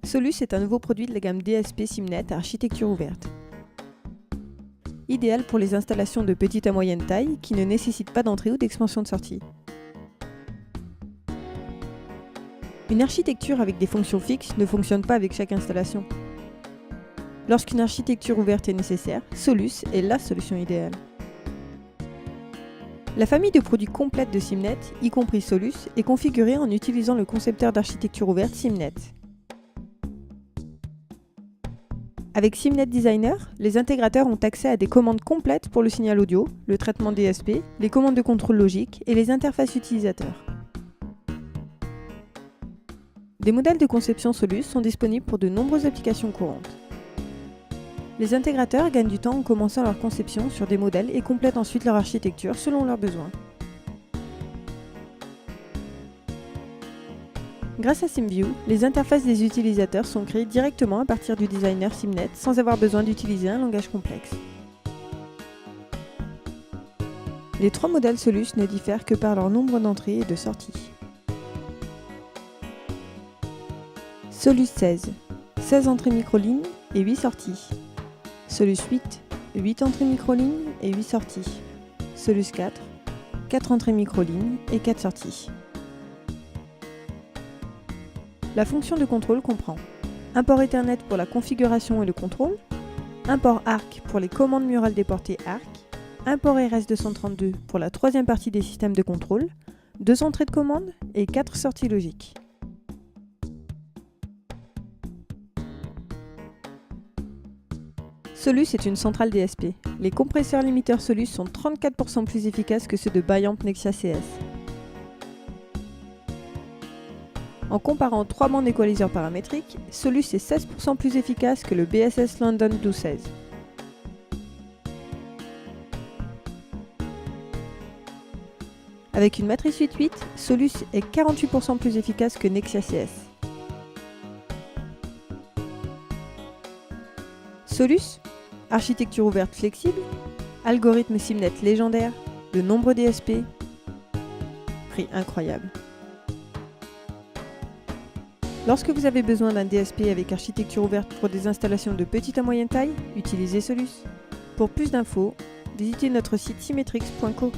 Solus est un nouveau produit de la gamme DSP Simnet à architecture ouverte. Idéal pour les installations de petite à moyenne taille qui ne nécessitent pas d'entrée ou d'expansion de sortie. Une architecture avec des fonctions fixes ne fonctionne pas avec chaque installation. Lorsqu'une architecture ouverte est nécessaire, Solus est la solution idéale. La famille de produits complète de Simnet, y compris Solus, est configurée en utilisant le concepteur d'architecture ouverte Simnet. Avec Simnet Designer, les intégrateurs ont accès à des commandes complètes pour le signal audio, le traitement DSP, les commandes de contrôle logique et les interfaces utilisateurs. Des modèles de conception Solus sont disponibles pour de nombreuses applications courantes. Les intégrateurs gagnent du temps en commençant leur conception sur des modèles et complètent ensuite leur architecture selon leurs besoins. Grâce à SimView, les interfaces des utilisateurs sont créées directement à partir du designer Simnet sans avoir besoin d'utiliser un langage complexe. Les trois modèles Solus ne diffèrent que par leur nombre d'entrées et de sorties. Solus 16, 16 entrées microlignes et 8 sorties. Solus 8, 8 entrées microlignes et 8 sorties. Solus 4, 4 entrées microlignes et 4 sorties. La fonction de contrôle comprend un port Ethernet pour la configuration et le contrôle, un port ARC pour les commandes murales des portées ARC, un port RS232 pour la troisième partie des systèmes de contrôle, 2 entrées de commande et 4 sorties logiques. Solus est une centrale DSP. Les compresseurs limiteurs Solus sont 34% plus efficaces que ceux de Bayamp Nexia CS. En comparant 3 bandes équaliseurs paramétriques, Solus est 16% plus efficace que le BSS London 1216. Avec une matrice 8-8, Solus est 48% plus efficace que Nexia CS. Solus, architecture ouverte flexible, algorithme Simnet légendaire, de nombreux DSP, prix incroyable. Lorsque vous avez besoin d'un DSP avec architecture ouverte pour des installations de petite à moyenne taille, utilisez Solus. Pour plus d'infos, visitez notre site symmetrix.co.